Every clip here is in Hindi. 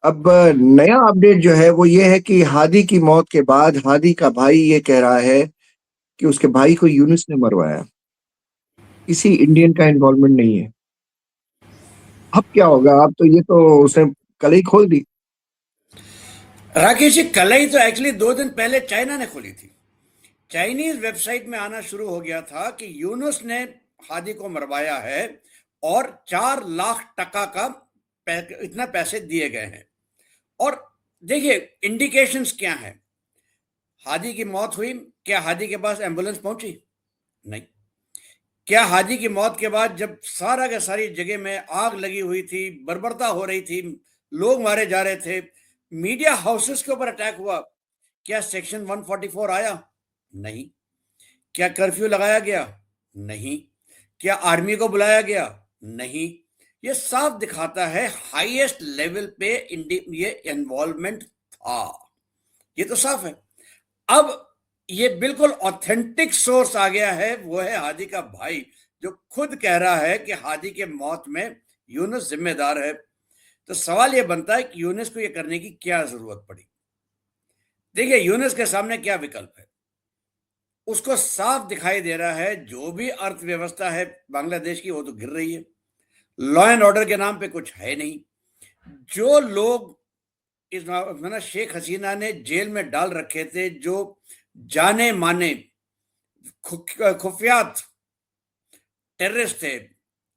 अब नया अपडेट जो है वो ये है कि हादी की मौत के बाद हादी का भाई ये कह रहा है कि उसके भाई को यूनुस ने मरवाया। किसी इंडियन का इन्वॉल्वमेंट नहीं है। अब क्या होगा? अब तो ये तो उसने कल ही खोल दी। राकेश जी, कलई तो एक्चुअली 2 दिन पहले चाइना ने खोली थी। चाइनीज वेबसाइट में आना शुरू हो गया था कि यूनुस ने हादी को मरवाया है और 4 लाख टका का इतना पैसे दिए गए हैं। और देखिए, इंडिकेशंस क्या है। हादी की मौत हुई, क्या हादी के पास एम्बुलेंस पहुंची? नहीं। क्या हादी की मौत के बाद जब सारा का सारी जगह में आग लगी हुई थी, बर्बरता हो रही थी, लोग मारे जा रहे थे, मीडिया हाउसेस के ऊपर अटैक हुआ, क्या सेक्शन 144 आया? नहीं। क्या कर्फ्यू लगाया गया? नहीं। क्या आर्मी को बुलाया गया? नहीं। ये साफ दिखाता है हाईएस्ट लेवल पे ये इन्वॉल्वमेंट था। ये तो साफ है। अब ये बिल्कुल ऑथेंटिक सोर्स आ गया है, वो है हादी का भाई, जो खुद कह रहा है कि हादी के मौत में यूनुस जिम्मेदार है। तो सवाल ये बनता है कि यूनुस को ये करने की क्या जरूरत पड़ी? देखिए, यूनुस के सामने क्या विकल्प है? उसको साफ दिखाई दे रहा है जो भी अर्थव्यवस्था है बांग्लादेश की, वो तो गिर रही है। लॉ एंड ऑर्डर के नाम पे कुछ है नहीं। जो लोग शेख हसीना ने जेल में डाल रखे थे, जो जाने माने खुफियात टेररिस्ट थे,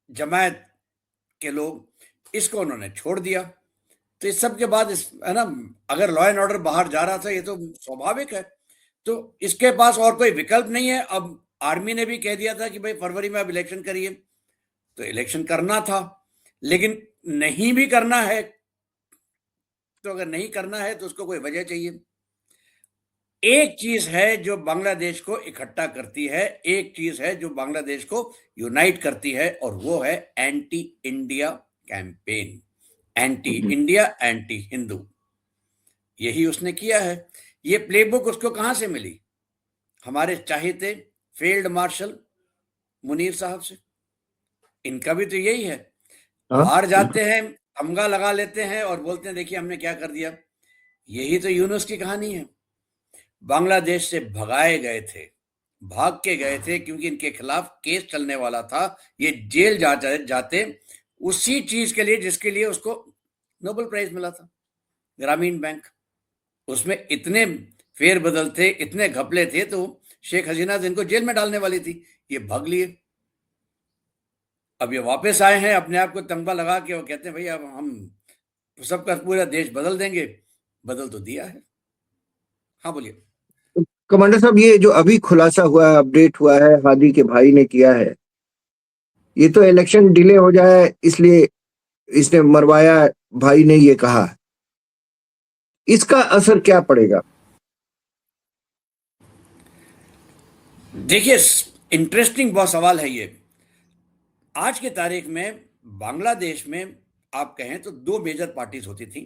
जमायत के लोग, इसको उन्होंने छोड़ दिया। तो इस सब के बाद इस है ना, अगर लॉ एंड ऑर्डर बाहर जा रहा था, ये तो स्वाभाविक है। तो इसके पास और कोई विकल्प नहीं है। अब आर्मी ने भी कह दिया था कि भाई फरवरी में आप इलेक्शन करिए, तो इलेक्शन करना था। लेकिन नहीं भी करना है, तो अगर नहीं करना है तो उसको कोई वजह चाहिए। एक चीज है जो बांग्लादेश को इकट्ठा करती है, एक चीज है जो बांग्लादेश को यूनाइट करती है, और वो है anti India campaign. Anti India, anti Hindu, यही उसने किया है। ये प्लेबुक उसको कहां से मिली? हमारे चाहते फील्ड मार्शल मुनीर साहब से। इनका भी तो यही है। हाँ, बाहर जाते हैं, तमगा लगा लेते हैं और बोलते हैं देखिए हमने क्या कर दिया। यही तो यूनुस की कहानी है। बांग्लादेश से भगाए गए थे, भाग के गए थे, क्योंकि इनके खिलाफ केस चलने वाला था। ये जेल जाते उसी चीज के लिए जिसके लिए उसको नोबेल प्राइज मिला था, ग्रामीण बैंक। उसमें इतने फेरबदल थे, इतने घपले थे, तो शेख हसीना इनको जेल में डालने वाली थी, ये भाग लिए। अब ये वापस आए हैं अपने आप को तंबा लगा के, और कहते हैं भाई अब हम सबका पूरा देश बदल देंगे। बदल तो दिया है। हाँ, बोलिए। तो कमांडर साहब, ये जो अभी खुलासा हुआ है, अपडेट हुआ है, हादी के भाई ने किया है, ये तो इलेक्शन डिले हो जाए इसलिए इसने मरवाया, भाई ने ये कहा। इसका असर क्या पड़ेगा? देखिए, इंटरेस्टिंग बहुत सवाल है ये। आज की तारीख में बांग्लादेश में आप कहें तो 2 मेजर पार्टीज होती थी।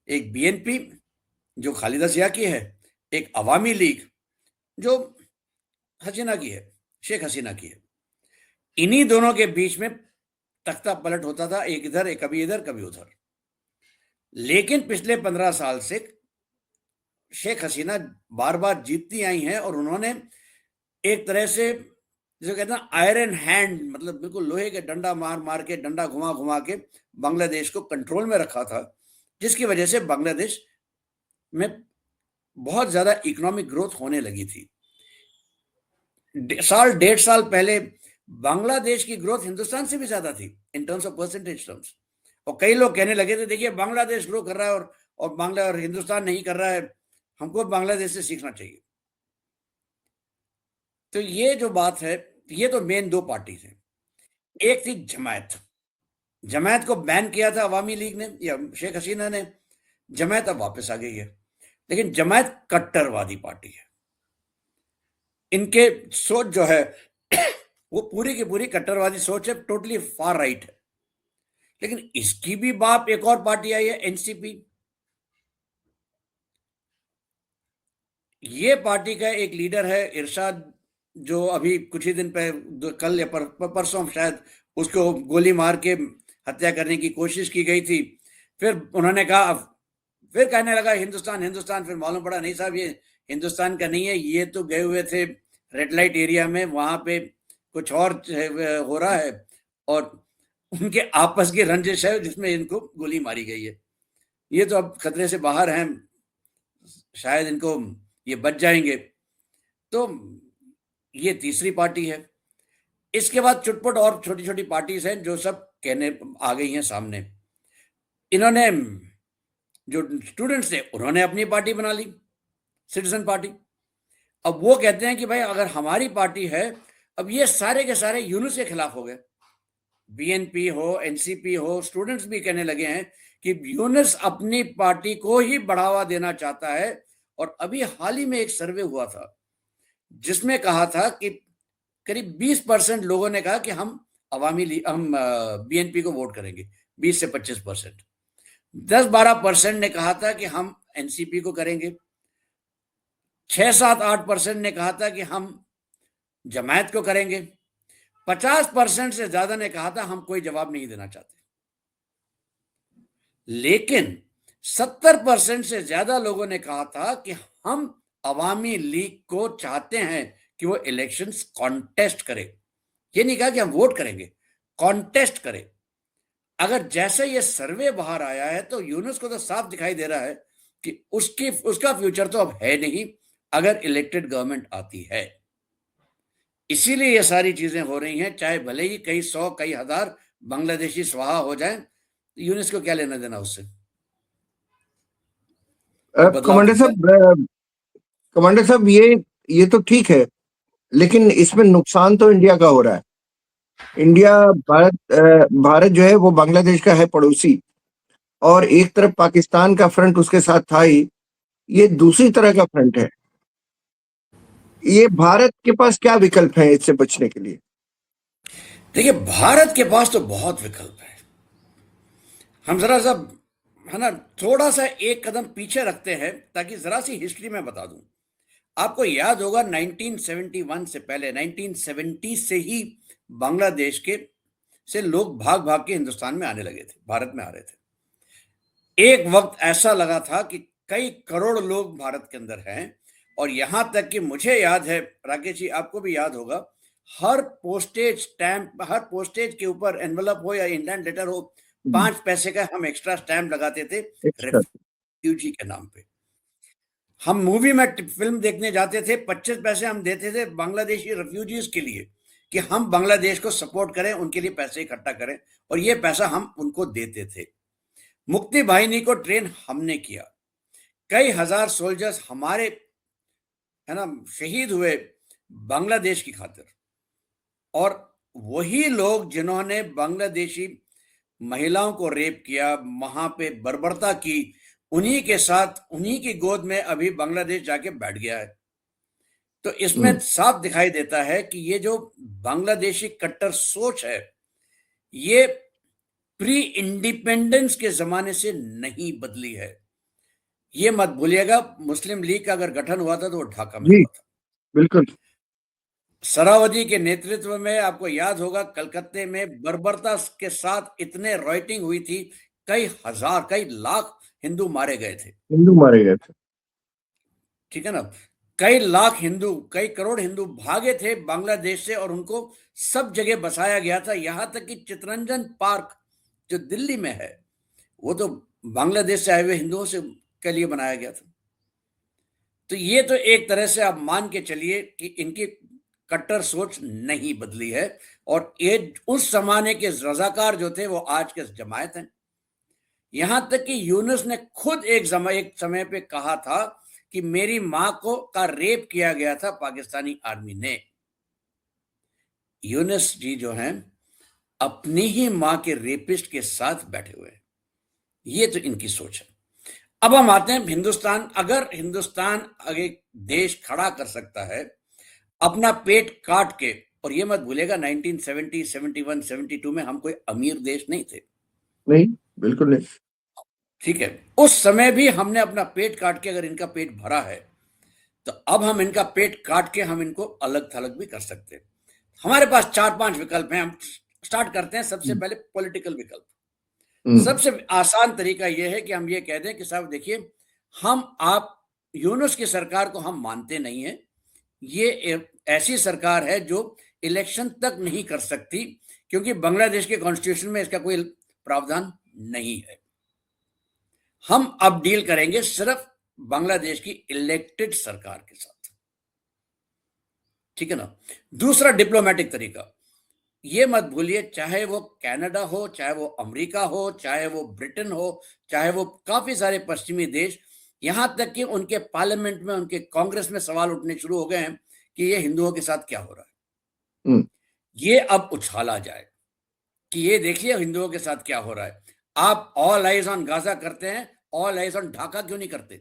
एक बीएनपी, जो खालिदा जिया की है, एक अवामी लीग, जो हसीना की है, शेख हसीना की है। इन्हीं दोनों के बीच में तख्ता पलट होता था, एक इधर, एक कभी इधर, कभी उधर। लेकिन पिछले 15 साल से शेख हसीना बार बार जीतती आई हैं, और उन्होंने एक तरह से, जिसे कहते हैं आयरन हैंड, मतलब बिल्कुल लोहे के डंडा मार मार के, डंडा घुमा घुमा के बांग्लादेश को कंट्रोल में रखा था। जिसकी वजह से बांग्लादेश में बहुत ज्यादा इकोनॉमिक ग्रोथ होने लगी थी। साल 1.5 साल पहले बांग्लादेश की ग्रोथ हिंदुस्तान से भी ज्यादा थी, in terms of percentage terms. और कई लोग कहने लगे थे देखिए बांग्लादेश ग्रो कर रहा है और बांग्ला और हिंदुस्तान नहीं कर रहा है, हमको बांग्लादेश से सीखना चाहिए। तो ये जो बात है, ये तो मेन 2 पार्टी थे। एक थी जमायत। जमायत को बैन किया था अवामी लीग ने या शेख हसीना ने। जमायत अब वापस आ गई है, लेकिन जमायत कट्टरवादी पार्टी है। इनके सोच जो है वो पूरी की पूरी कट्टरवादी सोच है, टोटली फार राइट है। लेकिन इसकी भी बाप एक और पार्टी आई है, एनसीपी। ये पार्टी का एक लीडर है इरशाद, जो अभी कुछ ही दिन पहले, कल या परसों शायद, उसको गोली मार के हत्या करने की कोशिश की गई थी। फिर उन्होंने कहा फिर कहने लगा हिंदुस्तान हिंदुस्तान, फिर मालूम पड़ा नहीं साहब ये हिंदुस्तान का नहीं है, ये तो गए हुए थे रेड लाइट एरिया में, वहां पे कुछ और हो रहा है और उनके आपस की रंजिश है जिसमें इनको गोली मारी गई है। ये तो अब खतरे से बाहर हैं, शायद इनको ये बच जाएंगे। तो ये तीसरी पार्टी है। इसके बाद चुटपुट और छोटी छोटी पार्टीज हैं जो सब कहने आ गई हैं सामने। इन्होंने जो स्टूडेंट्स थे उन्होंने अपनी पार्टी बना ली, सिटीजन पार्टी। अब वो कहते हैं कि भाई अगर हमारी पार्टी है, अब ये सारे के सारे यूनुस के खिलाफ हो गए। बीएनपी हो, एनसीपी हो, स्टूडेंट्स भी कहने लगे हैं कि यूनुस अपनी पार्टी को ही बढ़ावा देना चाहता है। और अभी हाल ही में एक सर्वे हुआ था जिसमें कहा था कि करीब 20% लोगों ने कहा कि हम हम बीएनपी को वोट करेंगे, 20 से 25%। 10-12% ने कहा था कि हम एनसीपी को करेंगे। 6-7-8% ने कहा था कि हम जमायत को करेंगे। 50% से ज्यादा ने कहा था हम कोई जवाब नहीं देना चाहते। लेकिन 70% से ज्यादा लोगों ने कहा था कि हम अवामी लीग को चाहते हैं कि वो इलेक्शंस कॉन्टेस्ट करे। ये नहीं कहा कि हम वोट करेंगे, कॉन्टेस्ट करे। अगर जैसे ये सर्वे बाहर आया है तो यूनुस को तो साफ दिखाई दे रहा है कि उसका फ्यूचर तो अब है नहीं अगर इलेक्टेड गवर्नमेंट आती है। इसीलिए ये सारी चीजें हो रही हैं, चाहे भले ही कई 100 कई हजार बांग्लादेशी स्वाहा हो जाएं, यूनुस को क्या लेना देना उससे। बदलाव कमांडर दिखता है। साहब, कमांडर साहब, ये तो ठीक है, लेकिन इसमें नुकसान तो इंडिया का हो रहा है। इंडिया, भारत जो है वो बांग्लादेश का है पड़ोसी, और एक तरफ पाकिस्तान का फ्रंट उसके साथ था ही, ये दूसरी तरह का फ्रंट है। ये भारत के पास क्या विकल्प है इससे बचने के लिए? देखिए भारत के पास तो बहुत विकल्प है। हम जरा सा है ना थोड़ा सा एक कदम पीछे रखते हैं ताकि जरा सी हिस्ट्री में बता दूं। आपको याद होगा 1971 से पहले 1970 से ही बांग्लादेश के से लोग भाग भाग के हिंदुस्तान में आने लगे थे, भारत में आ रहे थे। एक वक्त ऐसा लगा था कि कई करोड़ लोग भारत के अंदर हैं। और यहां तक कि मुझे याद है, राकेश जी आपको भी याद होगा, हर पोस्टेज स्टैंप, हर पोस्टेज के ऊपर एनवलप हो या इंडियन लेटर हो, 5 पैसे का हम एक्स्ट्रा स्टैंप लगाते थे एक्स्ट्रा। रेफ्यूजी के नाम पे। हम मूवी में फिल्म देखने जाते थे, 25 पैसे हम देते थे बांग्लादेशी रेफ्यूजीज के लिए कि हम बांग्लादेश को सपोर्ट करें, उनके लिए पैसे इकट्ठा करें, और ये पैसा हम उनको देते थे। मुक्ति वाहिनी को ट्रेन हमने किया, कई हजार सोल्जर्स हमारे है ना शहीद हुए बांग्लादेश की खातिर। और वही लोग जिन्होंने बांग्लादेशी महिलाओं को रेप किया, वहां पे बर्बरता की, उन्हीं के साथ उन्हीं की गोद में अभी बांग्लादेश जाके बैठ गया है। तो इसमें साफ दिखाई देता है कि ये जो बांग्लादेशी कट्टर सोच है, ये प्री इंडिपेंडेंस के जमाने से नहीं बदली है। ये मत भूलिएगा, मुस्लिम लीग का अगर गठन हुआ था तो वो ढाका में जी, हुआ था। बिल्कुल। सरावदी के नेतृत्व में, आपको याद होगा, कलकत्ते में बर्बरता के साथ इतने राइटिंग हुई थी, कई हजार कई लाख हिंदू मारे गए थे। हिंदू मारे गए थे। ठीक है ना, कई लाख हिंदू, कई करोड़ हिंदू भागे थे बांग्लादेश से और उनको सब जगह बसाया गया था। यहां तक कि चितरंजन पार्क जो दिल्ली में है वो तो बांग्लादेश से आए हुए हिंदुओं से के लिए बनाया गया था। तो ये तो एक तरह से आप मान के चलिए कि इनकी कट्टर सोच नहीं बदली है। और ये उस जमाने के रजाकार जो थे वो आज के जमायत हैं। यहां तक कि यूनुस ने खुद एक समय पे कहा था कि मेरी मां को का रेप किया गया था पाकिस्तानी आर्मी ने। यूनुस जी जो हैं अपनी ही मां के रेपिस्ट के साथ बैठे हुए हैं। ये तो इनकी सोच है। अब हम आते हैं हिंदुस्तान। अगर हिंदुस्तान एक देश खड़ा कर सकता है अपना पेट काट के, और ये मत भूलेगा 1970, 71, 72 में हम कोई अमीर देश नहीं थे। नहीं, बिल्कुल नहीं। ठीक है, उस समय भी हमने अपना पेट काट के अगर इनका पेट भरा है, तो अब हम इनका पेट काट के हम इनको अलग थलग भी कर सकते हैं। हमारे पास 4-5 विकल्प हैं। हम स्टार्ट करते हैं सबसे पहले पॉलिटिकल विकल्प। सबसे आसान तरीका यह है कि हम ये कह दें कि साहब देखिए, आप यूनुस की सरकार को हम मानते नहीं हैं। ये ऐसी सरकार है जो इलेक्शन तक नहीं कर सकती, क्योंकि बांग्लादेश के कॉन्स्टिट्यूशन में इसका कोई प्रावधान नहीं है। हम अब डील करेंगे सिर्फ बांग्लादेश की इलेक्टेड सरकार के साथ, ठीक है ना। दूसरा डिप्लोमेटिक तरीका, ये मत भूलिए, चाहे वो कनाडा हो, चाहे वो अमेरिका हो, चाहे वो ब्रिटेन हो, चाहे वो काफी सारे पश्चिमी देश, यहां तक कि उनके पार्लियामेंट में, उनके कांग्रेस में सवाल उठने शुरू हो गए हैं कि ये हिंदुओं के साथ क्या हो रहा है। ये अब उछाला जाए कि ये देखिए हिंदुओं के साथ क्या हो रहा है। आप ऑल आइज ऑन गाजा करते हैं, ऑल आइज ऑन ढाका क्यों नहीं करते?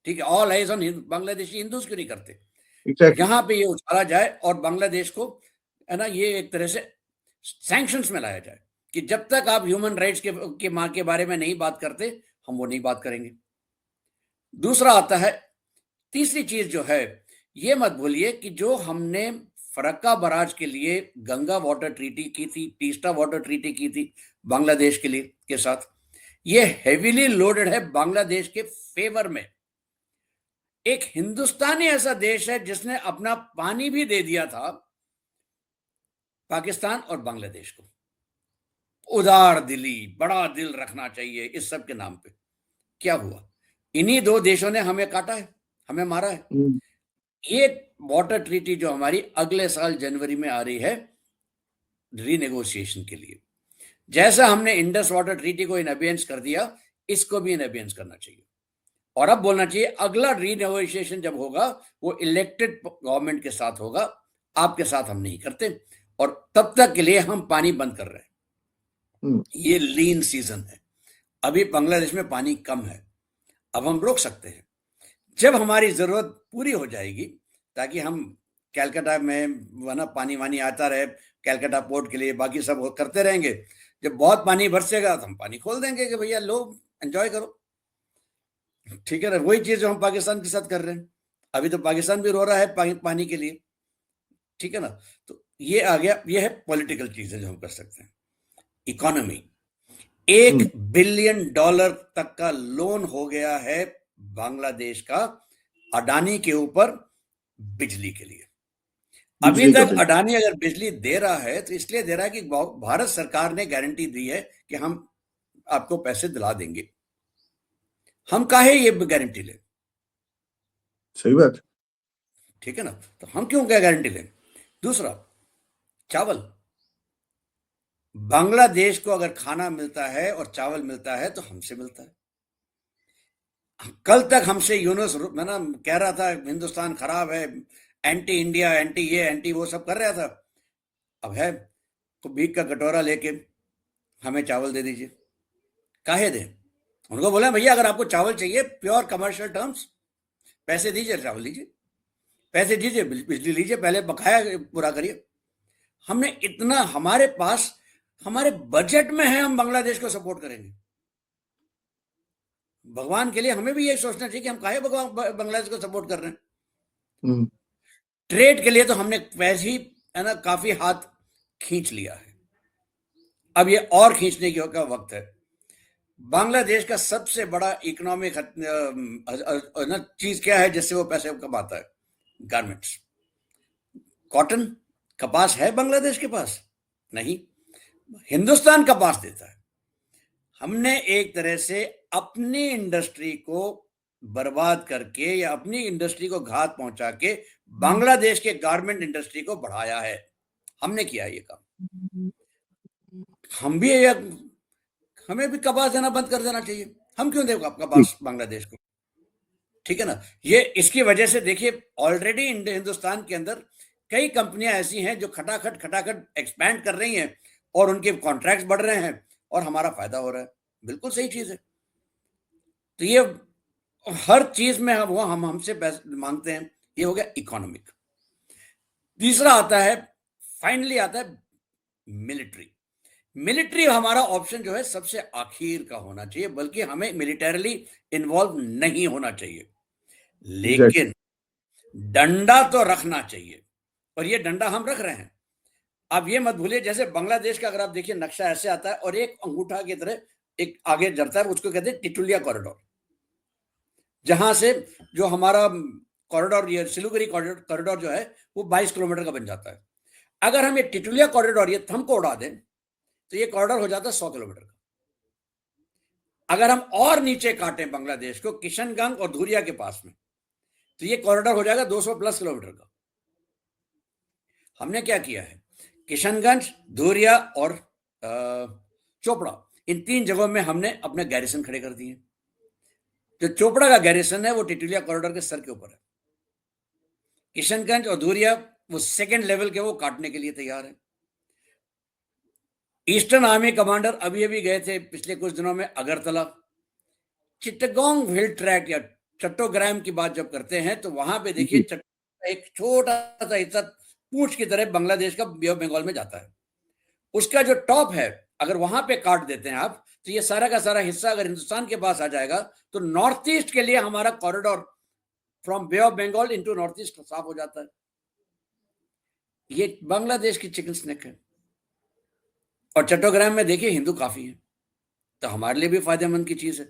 ठीक है, all eyes on Bangladeshi Hindus क्यों नहीं करते? Exactly. यहां पे ये उछाला जाए और बांग्लादेश को, है ना, ये एक तरह से सैंक्शंस में लाया जाए कि जब तक आप ह्यूमन राइट्स के बारे में नहीं बात करते, हम वो नहीं बात करेंगे। दूसरा आता है, तीसरी चीज जो है, ये मत भूलिए कि जो हमने फरक्का बराज के लिए गंगा वाटर ट्रीटी की थी, तीस्ता वाटर ट्रीटी की थी बांग्लादेश के लिए के साथ, ये हेवीली लोडेड है बांग्लादेश के फेवर में। एक हिंदुस्तान ही ऐसा देश है जिसने अपना पानी भी दे दिया था पाकिस्तान और बांग्लादेश को। उदार दिली, बड़ा दिल रखना चाहिए इस सब के नाम पे। क्या हुआ? इन्हीं दो देशों ने हमें काटा है, हमें मारा है। ये वाटर ट्रीटी जो हमारी अगले साल जनवरी में आ रही है रीनेगोशिएशन के लिए, जैसा हमने इंडस वाटर ट्रीटी को इन अबेंस कर दिया, इसको भी इन अबेंस करना चाहिए। और अब बोलना चाहिए अगला रीनेगोशिएशन जब होगा वो इलेक्टेड गवर्नमेंट के साथ होगा, आपके साथ हम नहीं करते। और तब तक के लिए हम पानी बंद कर रहे हैं। ये लीन सीजन है, अभी बांग्लादेश में पानी कम है, अब हम रोक सकते हैं। जब हमारी जरूरत पूरी हो जाएगी, ताकि हम कैलकाटा में वना पानी वानी आता रहे, कैलकाटा पोर्ट के लिए बाकी सब करते रहेंगे, जब बहुत पानी बरसेगा तो हम पानी खोल देंगे कि भैया लो एंजॉय करो, ठीक है ना। वही चीज जो हम पाकिस्तान के साथ कर रहे हैं, अभी तो पाकिस्तान भी रो रहा है पानी के लिए, ठीक है ना। तो ये आ गया, ये है पॉलिटिकल चीजें जो हम कर सकते हैं। इकोनॉमी, $1 बिलियन तक का लोन हो गया है बांग्लादेश का अडानी के ऊपर बिजली के लिए। अभी तक अडानी अगर बिजली दे रहा है तो इसलिए दे रहा है कि भारत सरकार ने गारंटी दी है कि हम आपको पैसे दिला देंगे। हम काहे ये गारंटी लें? सही बात, ठीक है ना। तो हम क्यों क्या गारंटी लें? दूसरा, चावल, बांग्लादेश को अगर खाना मिलता है और चावल मिलता है तो हमसे मिलता है। कल तक हमसे यूनुस मैं ना कह रहा था हिंदुस्तान खराब है, एंटी इंडिया, एंटी ये एंटी वो सब कर रहा था। अब है तो भीख का कटोरा लेके हमें चावल दे दीजिए। काहे दें? उनको बोला भैया अगर आपको चावल चाहिए प्योर कमर्शियल टर्म्स, पैसे दीजिए, चावल लीजिए, पैसे दीजिए, बिजली लीजिए, पहले बकाया पूरा करिए। हमने इतना, हमारे पास, हमारे बजट में है, हम बांग्लादेश को सपोर्ट करेंगे। भगवान के लिए हमें भी यही सोचना चाहिए कि हम काहे बांग्लादेश को सपोर्ट कर रहे हैं। ट्रेड के लिए तो हमने वैसे ही, है ना, काफी हाथ खींच लिया है, अब ये और खींचने का वक्त है। बांग्लादेश का सबसे बड़ा इकोनॉमिक चीज क्या है जिससे वो पैसे कमाता है? गारमेंट्स, कॉटन, कपास है बांग्लादेश के पास? नहीं, हिंदुस्तान कपास देता है। हमने एक तरह से अपनी इंडस्ट्री को बर्बाद करके या अपनी इंडस्ट्री को घात पहुंचा के बांग्लादेश के गारमेंट इंडस्ट्री को बढ़ाया है। हमने किया ये काम। हम भी हमें भी कपास देना बंद कर देना चाहिए। हम क्यों देगा कपास बांग्लादेश को? ठीक है ना। ये इसकी वजह से देखिए ऑलरेडी हिंदुस्तान के अंदर कई कंपनियां ऐसी हैं जो खटाखट एक्सपैंड कर रही हैं और उनके कॉन्ट्रैक्ट्स बढ़ रहे हैं और हमारा फायदा हो रहा है। बिल्कुल सही चीज है। तो ये हर चीज में वो हम हमसे पैसे मांगते हैं। ये हो गया इकोनॉमिक। तीसरा आता है, फाइनली आता है मिलिट्री। मिलिट्री हमारा ऑप्शन जो है सबसे आखिर का होना चाहिए, बल्कि हमें मिलिटरीली इन्वॉल्व नहीं होना चाहिए, लेकिन डंडा तो रखना चाहिए। और ये डंडा हम रख रहे हैं। आप ये मत भूलिए, जैसे बांग्लादेश का अगर आप देखिए नक्शा ऐसे आता है और एक अंगूठा की तरह एक आगे जड़ता है, उसको कहते हैं टिटुलिया कॉरिडोर, जहां से जो हमारा कॉरिडोर, ये सिलीगुड़ी कॉरिडोर जो है वो 22 किलोमीटर का बन जाता है। अगर हम ये टिटुलिया कॉरिडोर, ये थंब को उड़ा दें तो ये कॉरिडोर हो जाता है 100 किलोमीटर का। अगर हम और नीचे काटें बांग्लादेश को, किशनगंज और धुरिया के पास में, तो ये कॉरिडोर हो जाएगा 200 प्लस किलोमीटर का। हमने क्या किया है, किशनगंज, धुरिया और चोपड़ा, इन 3 जगहों में हमने अपने गैरिसन खड़े कर दिए। जो चोपड़ा का गैरिसन है वो टिटुलिया कॉरिडोर के सर के ऊपर है। किशनगंज और धुरिया वो सेकंड लेवल के, वो काटने के लिए तैयार है। ईस्टर्न आर्मी कमांडर अभी अभी गए थे पिछले कुछ दिनों में अगरतला। चिट्टगोंग हिल ट्रैक या चट्टोग्राम की बात जब करते हैं तो वहां पे देखिए एक छोटा सा हिस्सा पूंछ की तरह बांग्लादेश का बे ऑफ बंगाल में जाता है। उसका जो टॉप है, अगर वहां पे काट देते हैं आप, तो ये सारा का सारा हिस्सा अगर हिंदुस्तान के पास आ जाएगा तो नॉर्थ ईस्ट के लिए हमारा corridor from bay of Bengal into north east साफ हो जाता है। ये बांग्लादेश की चिकन स्नेक है। और चट्टोग्राम में देखिए हिंदू काफी है, तो हमारे लिए भी फायदेमंद की चीज है।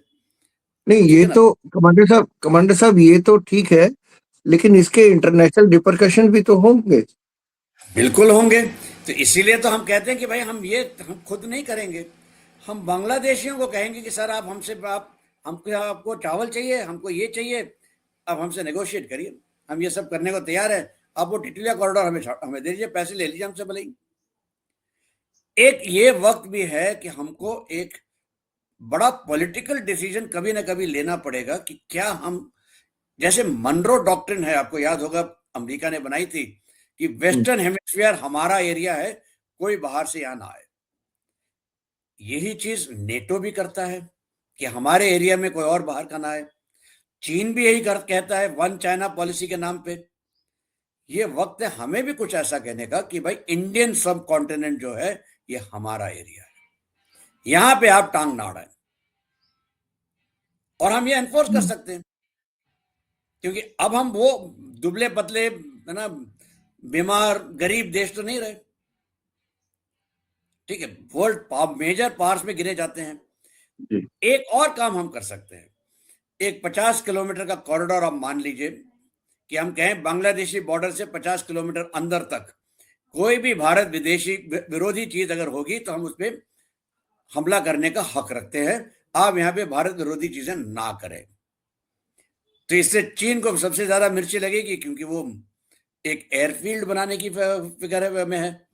नहीं, ये तो कमांडर साहब ये तो ठीक है, लेकिन इसके इंटरनेशनल रिपरकशन भी तो होंगे। बिल्कुल होंगे, तो इसीलिए तो हम कहते हैं कि भाई हम खुद नहीं करेंगे, हम बांग्लादेशियों को कहेंगे कि सर आप हमसे, आपको चावल चाहिए, हमको ये चाहिए, आप हमसे नेगोशिएट करिए, हम ये सब करने को तैयार है। आप वो टिटुलिया कॉरिडोर हमें दे दीजिए, पैसे ले लीजिए हमसे भले ही। एक ये वक्त भी है कि हमको एक बड़ा पॉलिटिकल डिसीजन कभी ना कभी लेना पड़ेगा कि क्या हम, जैसे मनरो डॉक्ट्रिन है, आपको याद होगा अमेरिका ने बनाई थी कि वेस्टर्न हेमिस्फीयर हमारा एरिया है, कोई बाहर से यहां ना आए। यही चीज नेटो भी करता है कि हमारे एरिया में कोई और बाहर का ना आए। चीन भी यही कहता है, वन चाइना पॉलिसी के नाम पे। ये वक्त है हमें भी कुछ ऐसा कहने का कि भाई इंडियन सब कॉन्टिनेंट जो है ये हमारा एरिया है, यहां पे आप टांग ना अड़ाएं। और हम ये एनफोर्स कर सकते हैं, क्योंकि अब हम वो दुबले पतले, है ना, बीमार गरीब देश तो नहीं रहे। ठीक है, वर्ल्ड मेजर पावर्स में गिने जाते हैं। जी। एक और काम हम कर सकते हैं, एक 50 किलोमीटर का कॉरिडोर आप मान लीजिए कि हम कहें बांग्लादेशी बॉर्डर से 50 किलोमीटर अंदर तक कोई भी भारत विदेशी विरोधी चीज अगर होगी तो हम उस पर हमला करने का हक रखते हैं। आप यहां पे भारत विरोधी चीजें ना करें। तो इससे चीन को सबसे ज्यादा मिर्ची लगेगी, क्योंकि वो एक एयरफील्ड बनाने की फिक्र में है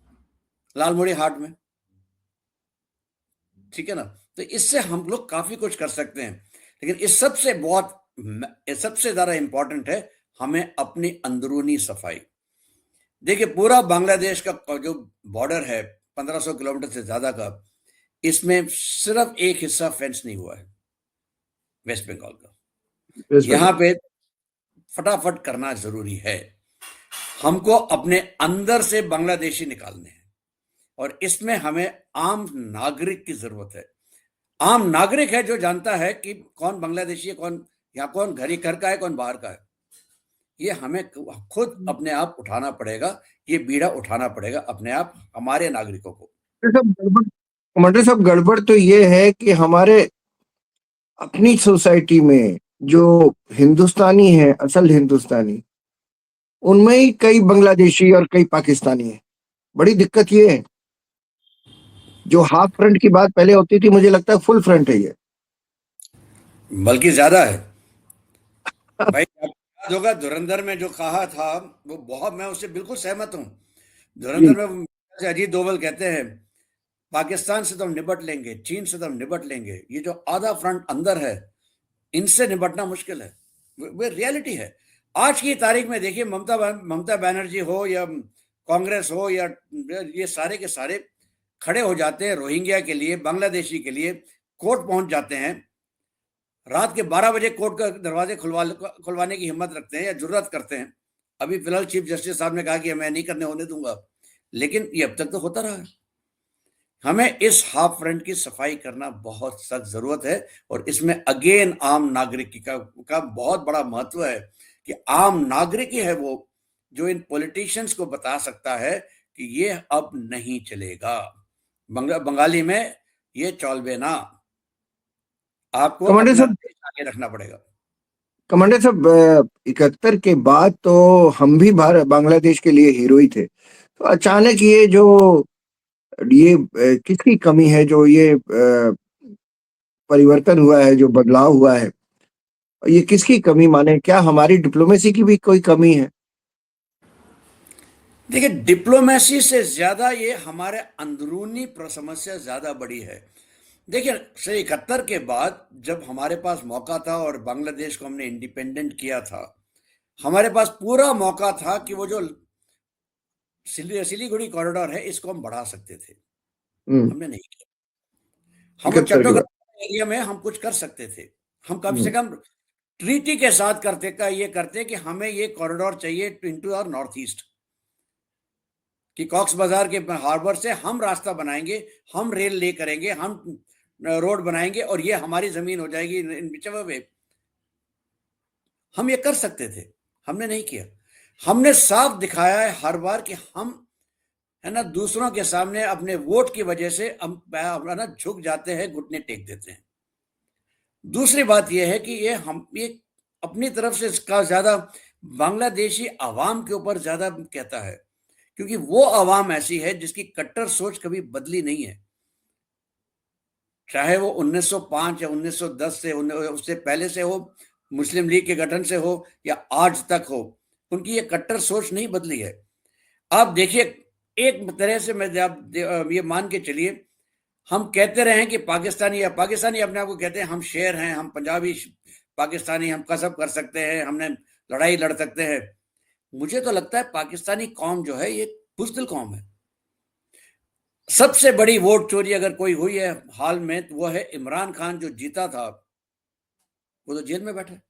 लालमोड़ी हाट में। ठीक है ना, तो इससे हम लोग काफी कुछ कर सकते हैं। लेकिन इस सबसे ज्यादा इंपॉर्टेंट है हमें अपनी अंदरूनी सफाई। देखिए पूरा बांग्लादेश का जो बॉर्डर है 1500 किलोमीटर से ज्यादा का, इसमें सिर्फ एक हिस्सा फेंस नहीं हुआ है, वेस्ट बंगाल का। यहां पे फटाफट करना जरूरी है। हमको अपने अंदर से बांग्लादेशी निकालने हैं, और इसमें हमें आम नागरिक की जरूरत है। आम नागरिक है जो जानता है कि कौन बांग्लादेशी है, कौन कौन घर का है, कौन बाहर का है। ये हमें खुद अपने आप उठाना पड़ेगा, ये बीड़ा उठाना पड़ेगा अपने आप, हमारे नागरिकों को। कमांडर साहब, गड़बड़ तो ये है कि हमारे अपनी सोसाइटी में जो हिंदुस्तानी है, असल हिंदुस्तानी, उनमें ही कई बांग्लादेशी और कई पाकिस्तानी है। बड़ी दिक्कत ये है, जो हाफ फ्रंट की बात पहले होती थी, मुझे लगता है फुल फ्रंट है ये, बल्कि ज्यादा है। भाई आपको याद होगा धुरंधर में जो कहा था, वो बहुत, मैं उससे बिल्कुल सहमत हूं। धुरंधर में अजीत डोभाल कहते हैं पाकिस्तान से तो हम निपट लेंगे, चीन से तो हम निपट लेंगे, ये जो आधा फ्रंट अंदर है इनसे निपटना मुश्किल है। वो रियलिटी है। आज की तारीख में देखिए, ममता बनर्जी हो या कांग्रेस हो या ये सारे के सारे खड़े हो जाते हैं रोहिंग्या के लिए, बांग्लादेशी के लिए, कोर्ट पहुंच जाते हैं, रात के 12 बजे कोर्ट का दरवाजे खुलवाने की हिम्मत रखते हैं या जुर्रत करते हैं। अभी फिलहाल चीफ जस्टिस साहब ने कहा कि मैं नहीं करने होने दूंगा, लेकिन ये अब तक तो होता रहा है। हमें इस हाफ फ्रंट की सफाई करना बहुत सख्त जरूरत है, और इसमें अगेन आम नागरिक का बहुत बड़ा महत्व है कि आम नागरिक ही है वो जो इन पॉलिटिशियंस को बता सकता है कि ये अब नहीं चलेगा। बंगाली में ये चलबे ना, आपको कमांडर अपना साहब, देश आगे रखना पड़ेगा। 71 के बाद तो हम भी भारत बांग्लादेश के लिए हीरो ही थे, तो अचानक ये किसकी कमी है जो ये परिवर्तन हुआ है, जो बदलाव हुआ है, ये किसकी कमी माने? क्या हमारी डिप्लोमेसी की भी कोई कमी है? देखिए, डिप्लोमेसी से ज्यादा ये हमारे अंदरूनी समस्या ज्यादा बड़ी है। देखिए, 71 के बाद जब हमारे पास मौका था और बांग्लादेश को हमने इंडिपेंडेंट किया था, हमारे पास पूरा मौका था कि वो जो सिलीगुड़ी कॉरिडोर है इसको हम बढ़ा सकते थे, हम्म। हमने नहीं किया। हम वो 71 के बाद। चट्टोग्राम एरिया में हम कुछ कर सकते थे, हम कम से हम्म। कम ट्रीटी के साथ ये करते कि हमें ये कॉरिडोर चाहिए इनटू और नॉर्थ ईस्ट, कि कॉक्स बाजार के हार्बर से हम रास्ता बनाएंगे, हम रेल ले करेंगे, हम रोड बनाएंगे और ये हमारी जमीन हो जाएगी इन whichever way। हम ये कर सकते थे, हमने नहीं किया। हमने साफ दिखाया है हर बार कि हम, है ना, दूसरों के सामने अपने वोट की वजह से हम है ना झुक जाते हैं, घुटने टेक देते हैं। दूसरी बात यह है कि ये अपनी तरफ से इसका ज्यादा बांग्लादेशी अवाम के ऊपर ज्यादा कहता है, क्योंकि वो अवाम ऐसी है जिसकी कट्टर सोच कभी बदली नहीं है। चाहे वो 1905 या 1910 से उससे पहले से हो, मुस्लिम लीग के गठन से हो या आज तक हो, उनकी ये कट्टर सोच नहीं बदली है। आप देखिए, एक तरह से मैं आप ये मान के चलिए, हम कहते रहे कि पाकिस्तानी या पाकिस्तानी अपने आप को कहते हैं हम शेर हैं, हम पंजाबी पाकिस्तानी, हम कसब कर सकते हैं, हमने लड़ाई लड़ सकते हैं। मुझे तो लगता है पाकिस्तानी कौम जो है ये बुज़दिल कौम है। सबसे बड़ी वोट चोरी अगर कोई हुई है हाल में तो वो है इमरान खान जो जीता था, वो तो जेल में बैठा है।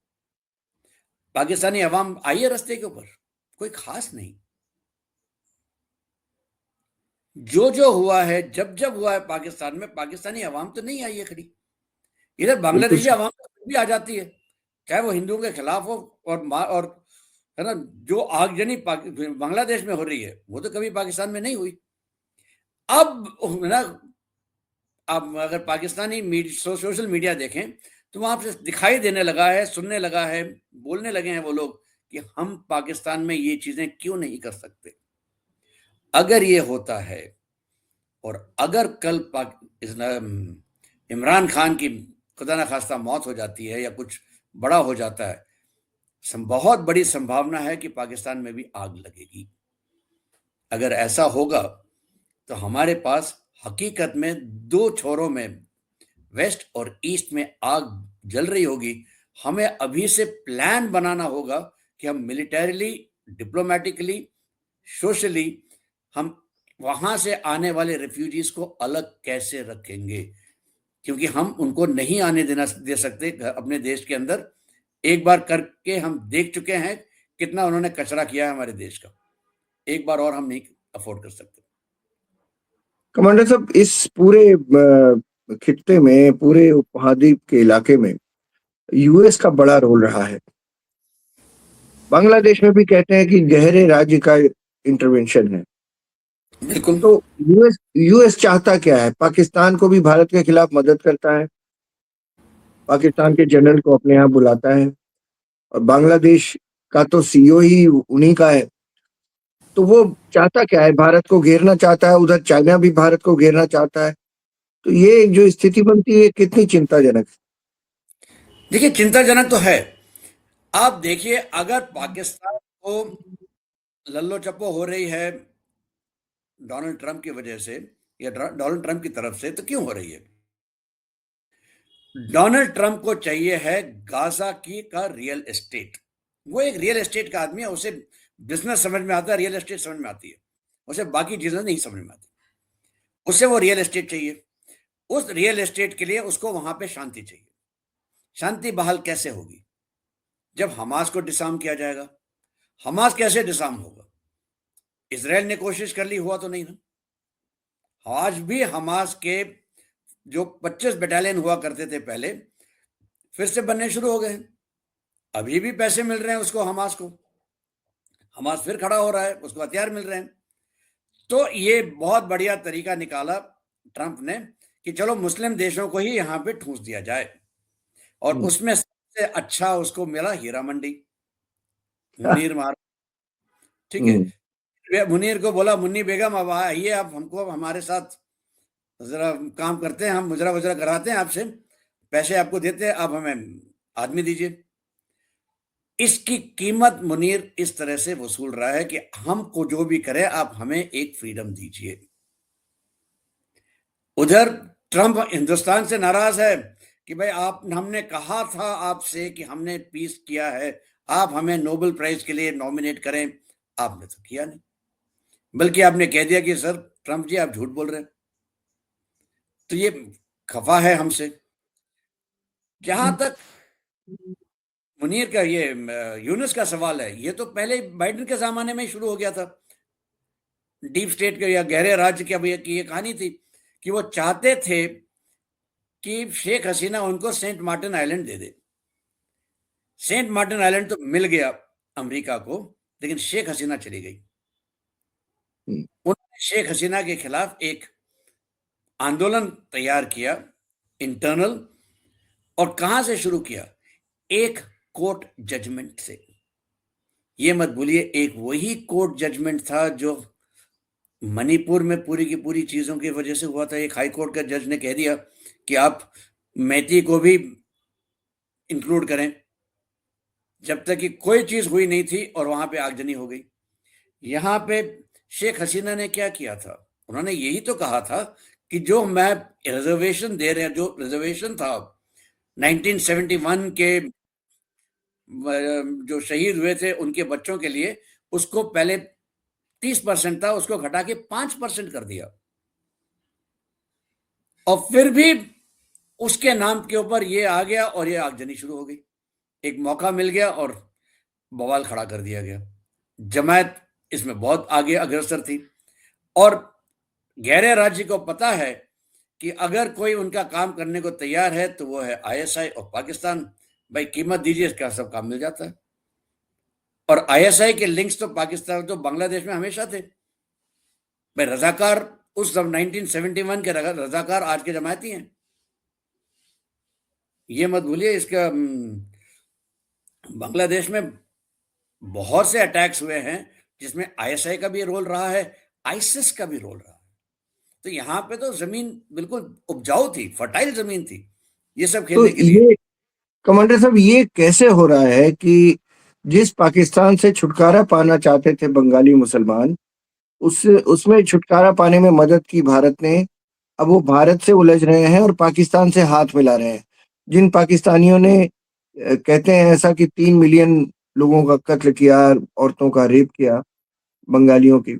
पाकिस्तानी अवाम आई है रास्ते के ऊपर, कोई खास नहीं। जो हुआ है, जब हुआ है पाकिस्तान में, पाकिस्तानी अवाम तो नहीं आई है खड़ी। इधर बिल्कुल बांग्लादेशी सही। अवाम भी आ जाती है, चाहे वो हिंदुओं के खिलाफ हो और है ना, जो आगजनी बांग्लादेश में हो रही है वो तो कभी पाकिस्तान में नहीं हुई। अब है ना, अब अगर पाकिस्तानी सोशल मीडिया देखें तो वहां पे दिखाई देने लगा है, सुनने लगा है, बोलने लगे हैं वो लोग कि हम पाकिस्तान में ये चीजें क्यों नहीं कर सकते। अगर ये होता है और अगर कल इमरान खान की खुदा ना खास्ता मौत हो जाती है या कुछ बड़ा हो जाता है, बहुत बड़ी संभावना है कि पाकिस्तान में भी आग लगेगी। अगर ऐसा होगा तो हमारे पास हकीकत में दो छोरों में, वेस्ट और ईस्ट में आग जल रही होगी। हमें अभी से प्लान बनाना होगा कि हम मिलिटरीली, डिप्लोमेटिकली, सोशली हम वहां से आने वाले रेफ्यूजीज को अलग कैसे रखेंगे, क्योंकि हम उनको नहीं आने दे सकते अपने देश के अंदर। एक बार करके हम देख चुके हैं कितना उन्होंने कचरा किया है हमारे देश का। एक बार और हम नहीं अफोर्ड कर सकते। कमांडर साहब, इस पूरे खित्ते में, पूरे उपमहाद्वीप के इलाके में यूएस का बड़ा रोल रहा है। बांग्लादेश में भी कहते हैं कि गहरे राज्य का इंटरवेंशन है। बिल्कुल। तो यूएस यूएस चाहता क्या है? पाकिस्तान को भी भारत के खिलाफ मदद करता है, पाकिस्तान के जनरल को अपने यहाँ बुलाता है, और बांग्लादेश का तो सीईओ ही उन्हीं का है। तो वो चाहता क्या है? भारत को घेरना चाहता है, उधर चाइना भी भारत को घेरना चाहता है। तो ये जो स्थिति बनती है कितनी चिंताजनक है। देखिए, चिंताजनक तो है। आप देखिए, अगर पाकिस्तान को लल्लो चप्पो हो रही है डोनाल्ड ट्रंप की वजह से या डोनाल्ड ट्रंप की तरफ से, तो क्यों हो रही है? डोनाल्ड ट्रंप को चाहिए है गाजा की का रियल एस्टेट। वो एक रियल एस्टेट का आदमी है, उसे बिजनेस समझ में आता है, रियल एस्टेट समझ में आती है, उसे बाकी चीजें नहीं समझ में आती। उसे वो रियल एस्टेट चाहिए। उस रियल एस्टेट के लिए उसको वहां पे शांति चाहिए। शांति बहाल कैसे होगी? जब हमास को डिसआर्म किया जाएगा। हमास कैसे डिसआर्म होगा? इसराइल ने कोशिश कर ली, हुआ तो नहीं ना। आज भी हमास के जो 25 बटालियन हुआ करते थे पहले, फिर से बनने शुरू हो गए हैं। अभी भी पैसे मिल रहे हैं उसको, हमास को। हमास फिर खड़ा हो रहा है, उसको हथियार मिल रहे हैं। तो ये बहुत बढ़िया तरीका निकाला ट्रंप ने कि चलो मुस्लिम देशों को ही यहाँ पे ठूंस दिया जाए, और हम्म, उसमें सबसे अच्छा उसको मिला हीरा मंडी, मुनीर मार। ठीक है, हम्म, वे मुनीर को बोला, मुन्नी बेगम अब आइए, आप हमको हमारे साथ जरा काम करते हैं, हम मुजरा वजरा कराते हैं आपसे, पैसे आपको देते हैं, आप हमें आदमी दीजिए। इसकी कीमत मुनीर इस तरह से वसूल रहा है कि हमको जो भी करे आप हमें एक फ्रीडम दीजिए। उधर ट्रंप हिंदुस्तान से नाराज है कि भाई आप, हमने कहा था आपसे कि हमने पीस किया है, आप हमें नोबेल प्राइज के लिए नॉमिनेट करें, आपने तो किया नहीं, बल्कि आपने कह दिया कि सर ट्रंप जी आप झूठ बोल रहे हैं। तो ये खफा है हमसे। जहां तक मुनीर का ये यूनुस का सवाल है, ये तो पहले बाइडेन के जमाने में ही शुरू हो गया था। डीप स्टेट के या गहरे राज्य की ये कहानी थी कि वो चाहते थे कि शेख हसीना उनको सेंट मार्टिन आइलैंड दे दे। सेंट मार्टिन आइलैंड तो मिल गया अमेरिका को, लेकिन शेख हसीना चली गई। हम्म, उन्होंने शेख हसीना के खिलाफ एक आंदोलन तैयार किया, इंटरनल। और कहां से शुरू किया? एक कोर्ट जजमेंट से। ये मत भूलिए, एक वही कोर्ट जजमेंट था जो मणिपुर में पूरी की पूरी चीजों की वजह से हुआ था। एक हाई कोर्ट का जज ने कह दिया कि आप मैती को भी इंक्लूड करें, जब तक कि कोई चीज हुई नहीं थी, और वहां पे आगजनी हो गई। यहाँ पे शेख हसीना ने क्या किया था? उन्होंने यही तो कहा था कि जो मैं रिजर्वेशन दे रहे हैं, जो रिजर्वेशन था 1971 के जो शहीद हुए थे उनके बच्चों के लिए, उसको पहले 30% था, उसको घटा के 5% कर दिया। और फिर भी उसके नाम के ऊपर ये आ गया और ये आगजनी शुरू हो गई। एक मौका मिल गया और बवाल खड़ा कर दिया गया। जमायत इसमें बहुत आगे अग्रसर थी, और गहरे राज्य को पता है कि अगर कोई उनका काम करने को तैयार है तो वो है आईएसआई और पाकिस्तान। भाई कीमत दीजिए, इसका सब काम मिल जाता है। और आईएसआई के लिंक्स तो पाकिस्तान तो बांग्लादेश में हमेशा थे। भाई रजाकार, उस सब 1971 के रजाकार आज के जमायती हैं। ये मत भूलिए, इसका बांग्लादेश में बहुत से अटैक्स हुए हैं जिसमें आईएसआई का भी रोल रहा है, आईसिस का भी रोल रहा है। तो यहाँ पे तो जमीन बिल्कुल उपजाऊ थी, फर्टाइल जमीन थी ये सब तो खेलने के लिए। ये कमांडर साहब, ये कैसे हो रहा है कि जिस पाकिस्तान से छुटकारा पाना चाहते थे बंगाली मुसलमान, उस उसमें छुटकारा पाने में मदद की भारत ने। अब वो भारत से उलझ रहे हैं और पाकिस्तान से हाथ मिला रहे हैं। जिन पाकिस्तानियों ने कहते हैं ऐसा कि 3 मिलियन लोगों का कत्ल किया, औरतों का रेप किया, बंगालियों की।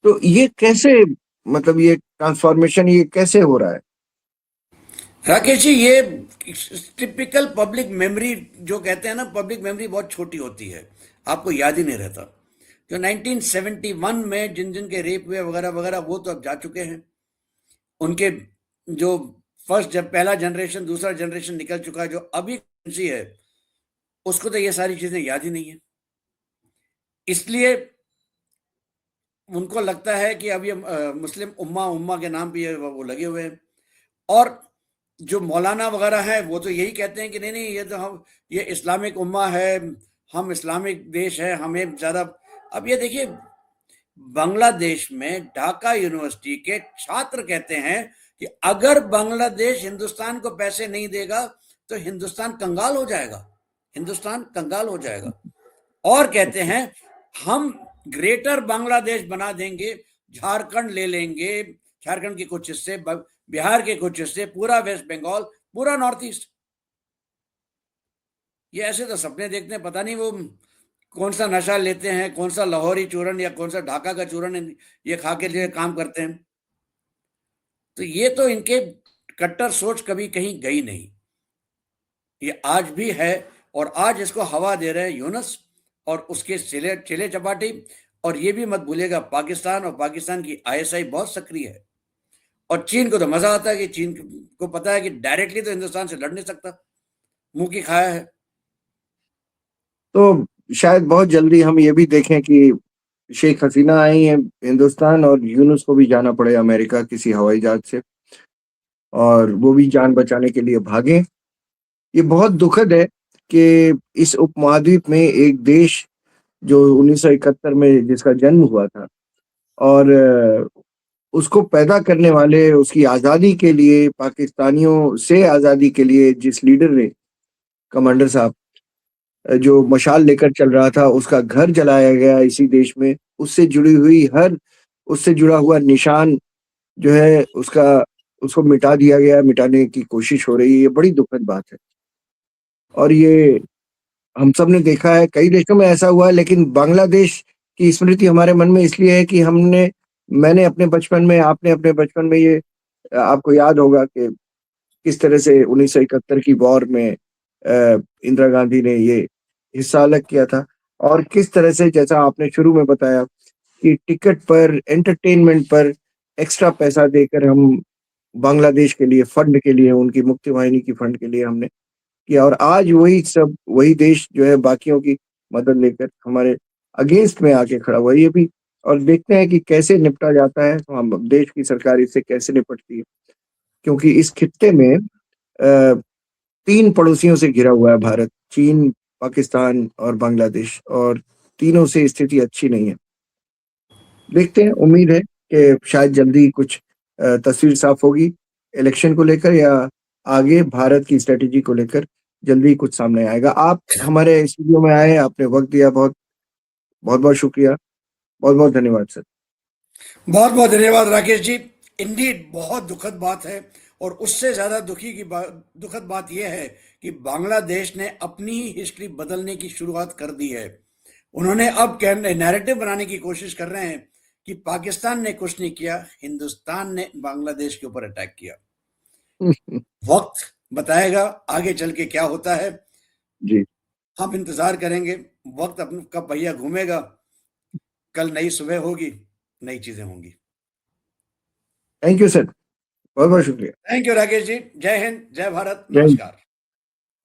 तो ये कैसे, मतलब ये ट्रांसफॉर्मेशन ये कैसे हो रहा है? राकेश जी, ये टिपिकल पब्लिक मेमोरी जो कहते हैं ना, पब्लिक मेमोरी बहुत छोटी होती है, आपको याद ही नहीं रहता। जो 1971 में जिन जिन के रेप हुए वगैरह वगैरह, वो तो अब जा चुके हैं। उनके जो फर्स्ट, जब पहला जनरेशन दूसरा जनरेशन निकल चुका है, जो अभी सी है उसको तो ये सारी चीजें याद ही नहीं है। इसलिए उनको लगता है कि अब ये मुस्लिम उम्मा उम्मा के नाम पे ये वो लगे हुए हैं। और जो मौलाना वगैरह हैं वो तो यही कहते हैं कि नहीं नहीं, ये तो हम, ये इस्लामिक उम्मा है, हम इस्लामिक देश है, हमें ज्यादा। अब ये देखिए, बांग्लादेश में ढाका यूनिवर्सिटी के छात्र कहते हैं कि अगर बांग्लादेश हिंदुस्तान को पैसे नहीं देगा तो हिंदुस्तान कंगाल हो जाएगा, हिंदुस्तान कंगाल हो जाएगा। और कहते हैं हम ग्रेटर बांग्लादेश बना देंगे, झारखंड ले लेंगे, झारखंड के कुछ हिस्से, बिहार के कुछ हिस्से, पूरा वेस्ट बंगाल, पूरा नॉर्थ ईस्ट। ये ऐसे तो सपने देखते हैं, पता नहीं वो कौन सा नशा लेते हैं, कौन सा लाहौरी चूरन या कौन सा ढाका का चूरन ये खा के लिए काम करते हैं। तो ये तो इनके कट्टर सोच कभी कहीं गई नहीं, ये आज भी है। और आज इसको हवा दे रहे हैं यूनुस और उसके चेले चेले चपाटी। और ये भी मत भूलिएगा, पाकिस्तान और पाकिस्तान की आईएसआई बहुत सक्रिय है। और चीन को तो मजा आता है कि चीन को पता है कि डायरेक्टली तो हिंदुस्तान से लड़ नहीं सकता, मुंह की खाया है। तो शायद बहुत जल्दी हम ये भी देखें कि शेख हसीना आई हैं हिंदुस्तान और यूनुस को भी जाना पड़े अमेरिका किसी हवाई जहाज से, और वो भी जान बचाने के लिए भागे। ये बहुत दुखद है कि इस उपमहाद्वीप में एक देश जो 1971 में जिसका जन्म हुआ था, और उसको पैदा करने वाले, उसकी आज़ादी के लिए, पाकिस्तानियों से आज़ादी के लिए जिस लीडर ने, कमांडर साहब, जो मशाल लेकर चल रहा था, उसका घर जलाया गया इसी देश में। उससे जुड़ी हुई उससे जुड़ा हुआ निशान जो है उसको मिटा दिया गया, मिटाने की कोशिश हो रही है। ये बड़ी दुखद बात है और ये हम सब ने देखा है, कई देशों में ऐसा हुआ है, लेकिन बांग्लादेश की स्मृति हमारे मन में इसलिए है कि मैंने अपने बचपन में, आपने अपने बचपन में ये आपको याद होगा कि किस तरह से 1971 की वॉर में इंदिरा गांधी ने ये हिस्सा अलग किया था, और किस तरह से, जैसा आपने शुरू में बताया, कि टिकट पर, एंटरटेनमेंट पर एक्स्ट्रा पैसा देकर हम बांग्लादेश के लिए, फंड के लिए, उनकी मुक्ति वाहिनी की फंड के लिए हमने किया, और आज वही देश जो है बाकियों की मदद लेकर हमारे अगेंस्ट में आके खड़ा हुआ है। ये भी, और देखते हैं कि कैसे निपटा जाता है, तो हम देश की सरकार इससे कैसे निपटती है, क्योंकि इस खित्ते में 3 पड़ोसियों से घिरा हुआ है भारत, चीन, पाकिस्तान और बांग्लादेश, और तीनों से स्थिति अच्छी नहीं है। देखते हैं, उम्मीद है कि शायद जल्दी कुछ तस्वीर साफ होगी इलेक्शन को लेकर, या आगे भारत की स्ट्रैटेजी को लेकर जल्दी कुछ सामने आएगा। आप हमारे स्टूडियो में आए, आपने वक्त दिया, बहुत शुक्रिया, बहुत धन्यवाद सर। बहुत बहुत धन्यवाद राकेश जी। इंडीड बहुत दुखद बात है, और उससे ज्यादा दुखद बात यह है कि बांग्लादेश ने अपनी ही हिस्ट्री बदलने की शुरुआत कर दी है। उन्होंने अब नैरेटिव बनाने की कोशिश कर रहे हैं कि पाकिस्तान ने कुछ नहीं किया, हिंदुस्तान ने बांग्लादेश के ऊपर अटैक किया। वक्त बताएगा आगे चल के क्या होता है। जी, हम इंतजार करेंगे, वक्त का पहिया घूमेगा, कल नई सुबह होगी, नई चीजें होंगी। थैंक यू सर, बहुत शुक्रिया। Thank you Rakesh ji. जय हिंद, जय भारत, जय हिंद। नमस्कार।